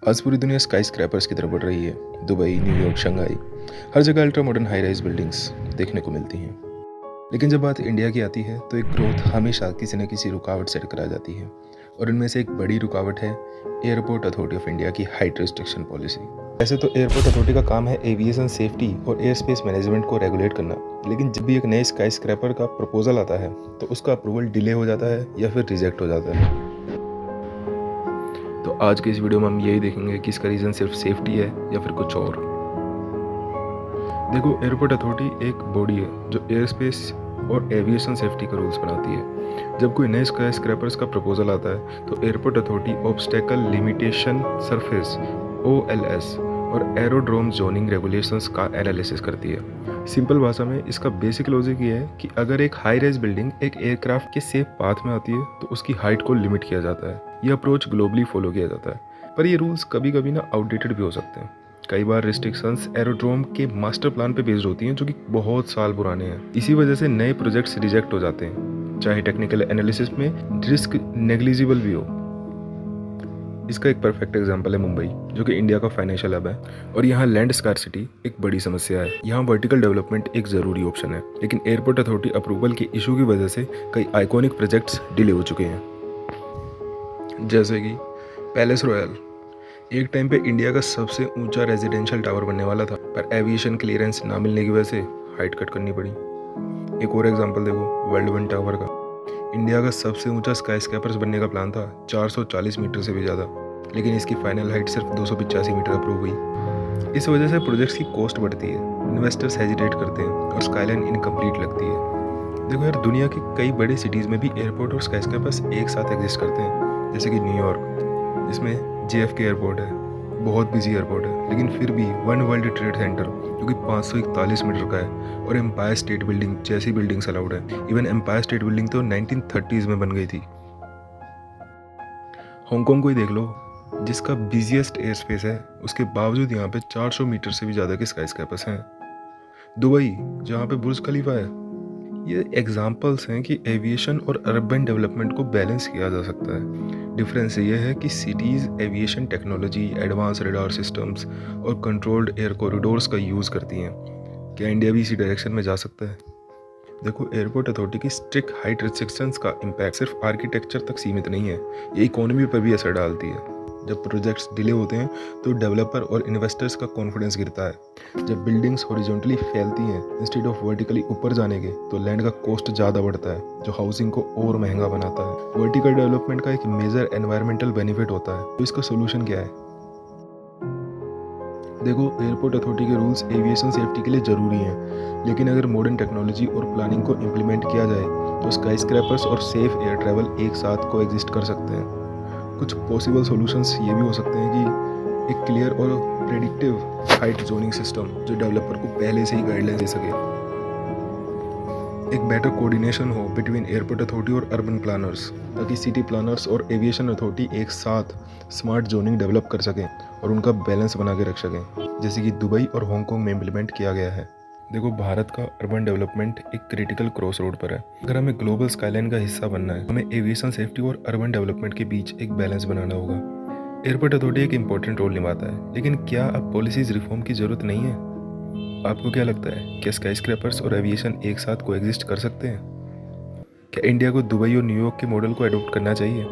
आज पूरी दुनिया स्काई स्क्रैपर्स की तरफ बढ़ रही है। दुबई, न्यूयॉर्क, शंघाई, हर जगह ultra modern high rise buildings देखने को मिलती हैं। लेकिन जब बात इंडिया की आती है तो एक ग्रोथ हमेशा किसी न किसी रुकावट से टकरा जाती है, और इनमें से एक बड़ी रुकावट है एयरपोर्ट अथॉरिटी ऑफ इंडिया की हाइट रिस्ट्रिक्शन पॉलिसी। वैसे तो एयरपोर्ट अथॉरिटी का काम है एविएशन सेफ्टी और एयर स्पेस मैनेजमेंट को रेगुलेट करना, लेकिन जब भी एक नए स्काई स्क्रैपर का प्रपोजल आता है तो उसका अप्रूवल डिले हो जाता है या फिर रिजेक्ट हो जाता है। तो आज के इस वीडियो में हम यही देखेंगे कि इसका रीज़न सिर्फ सेफ्टी है या फिर कुछ और। देखो, एयरपोर्ट अथॉरिटी एक बॉडी है जो एयर स्पेस और एविएशन सेफ्टी का रूल्स बनाती है। जब कोई नए स्काई स्क्रैपर्स का प्रपोजल आता है तो airport authority obstacle limitation surface OLS और एरोड्रोम जोनिंग रेगुलेशंस का एनालिसिस करती है। सिंपल भाषा में इसका बेसिक लॉजिक ये है कि अगर एक हाई राइज बिल्डिंग एक एयरक्राफ्ट के सेफ पाथ में आती है तो उसकी हाइट को लिमिट किया जाता है। यह अप्रोच ग्लोबली फॉलो किया जाता है, पर ये रूल्स कभी कभी ना आउटडेटेड भी हो सकते हैं। कई बार रिस्ट्रिक्शंस एरोड्रोम के मास्टर प्लान पे बेस्ड होती हैं, जो कि बहुत साल पुराने हैं। इसी वजह से नए प्रोजेक्ट्स रिजेक्ट हो जाते हैं, चाहे टेक्निकल एनालिसिस में रिस्क नेग्लिजिबल भी हो। इसका एक परफेक्ट एग्जांपल है मुंबई, जो कि इंडिया का फाइनेंशियल हब है, और यहाँ लैंड स्कार्सिटी एक बड़ी समस्या है। यहाँ वर्टिकल डेवलपमेंट एक ज़रूरी ऑप्शन है, लेकिन एयरपोर्ट अथॉरिटी अप्रूवल के इशू की वजह से कई आइकॉनिक प्रोजेक्ट्स डिले हो चुके हैं। जैसे कि पैलेस रॉयल एक टाइम पे इंडिया का सबसे ऊंचा रेजिडेंशियल टावर बनने वाला था, पर एविएशन क्लियरेंस ना मिलने की वजह से हाइट कट करनी पड़ी। एक और एग्जांपल देखो, वर्ल्ड वन टावर का। इंडिया का सबसे ऊंचा स्काई स्क्रैपर्स बनने का प्लान था, 440 मीटर से भी ज़्यादा, लेकिन इसकी फाइनल हाइट सिर्फ 285 मीटर अप्रूव हुई। इस वजह से प्रोजेक्ट्स की कॉस्ट बढ़ती है, इन्वेस्टर्स हेजिटेट करते हैं और स्काईलाइन इनकम्प्लीट लगती है। देखो यार, दुनिया की कई बड़ी सिटीज़ में भी एयरपोर्ट और स्काई स्क्रैपर्स एक साथ एग्जिस्ट करते हैं। जैसे कि न्यूयॉर्क, जिसमें JFK एयरपोर्ट है, बहुत बिजी एयरपोर्ट है, लेकिन फिर भी वन वर्ल्ड ट्रेड सेंटर जो कि 541 मीटर का है, और एम्पायर स्टेट बिल्डिंग जैसी बिल्डिंग्स अलाउड है। इवन एम्पायर स्टेट बिल्डिंग तो 1930s में बन गई थी। हांगकांग को ही देख लो, जिसका बिजिएस्ट एयर स्पेस है, उसके बावजूद यहाँ पे 400 मीटर से भी ज़्यादा के स्काई स्क्रैपर्स हैं। दुबई, जहाँ पे बुर्ज खलीफा है। ये एग्जाम्पल्स हैं कि एविएशन और अर्बन डेवलपमेंट को बैलेंस किया जा सकता है। डिफरेंस ये है कि cities aviation technology, advance radar systems और कंट्रोल्ड एयर कॉरिडोर्स का यूज़ करती हैं। क्या इंडिया भी इसी डायरेक्शन में जा सकता है? देखो, एयरपोर्ट अथॉरिटी की स्ट्रिक्ट हाइट रिस्ट्रिक्शंस का इम्पैक्ट सिर्फ आर्किटेक्चर तक सीमित नहीं है, ये इकोनॉमी पर भी असर डालती है। जब प्रोजेक्ट्स डिले होते हैं तो डेवलपर और इन्वेस्टर्स का कॉन्फिडेंस गिरता है। जब बिल्डिंग्स हॉरिजॉन्टली फैलती हैं इंस्टेड ऑफ वर्टिकली ऊपर जाने के, तो लैंड का कॉस्ट ज़्यादा बढ़ता है, जो हाउसिंग को और महंगा बनाता है। वर्टिकल डेवलपमेंट का एक मेजर एनवायरमेंटल बेनिफिट होता है, तो इसका सोल्यूशन क्या है? देखो, एयरपोर्ट अथॉरिटी के रूल्स एविएशन सेफ्टी के लिए ज़रूरी हैं, लेकिन अगर मॉडर्न टेक्नोलॉजी और प्लानिंग को इम्प्लीमेंट किया जाए तो स्काई स्क्रैपर्स और सेफ एयर ट्रैवल एक साथ को एग्जिस्ट कर सकते हैं। कुछ पॉसिबल सॉल्यूशंस ये भी हो सकते हैं कि एक क्लियर और प्रेडिक्टिव हाइट जोनिंग सिस्टम जो डेवलपर को पहले से ही गाइडलाइन दे सके। एक बेटर कोऑर्डिनेशन हो बिटवीन एयरपोर्ट अथॉरिटी और अर्बन प्लानर्स, ताकि सिटी प्लानर्स और एविएशन अथॉरिटी एक साथ स्मार्ट जोनिंग डेवलप कर सकें और उनका बैलेंस बना के रख सकें, जैसे कि दुबई और हांगकांग में इम्प्लीमेंट किया गया है। देखो, भारत का अर्बन डेवलपमेंट एक क्रिटिकल क्रॉस रोड पर है। अगर हमें ग्लोबल स्काईलाइन का हिस्सा बनना है, हमें एविएशन सेफ्टी और अर्बन डेवलपमेंट के बीच एक बैलेंस बनाना होगा। एयरपोर्ट अथॉरिटी एक इंपॉर्टेंट रोल निभाता है, लेकिन क्या अब पॉलिसीज रिफॉर्म की जरूरत नहीं है? आपको क्या लगता है, क्या स्काई स्क्रैपर्स और एविएशन एक साथ कोएग्जिस्ट कर सकते हैं? क्या इंडिया को दुबई और न्यूयॉर्क के मॉडल को अडॉप्ट करना चाहिए?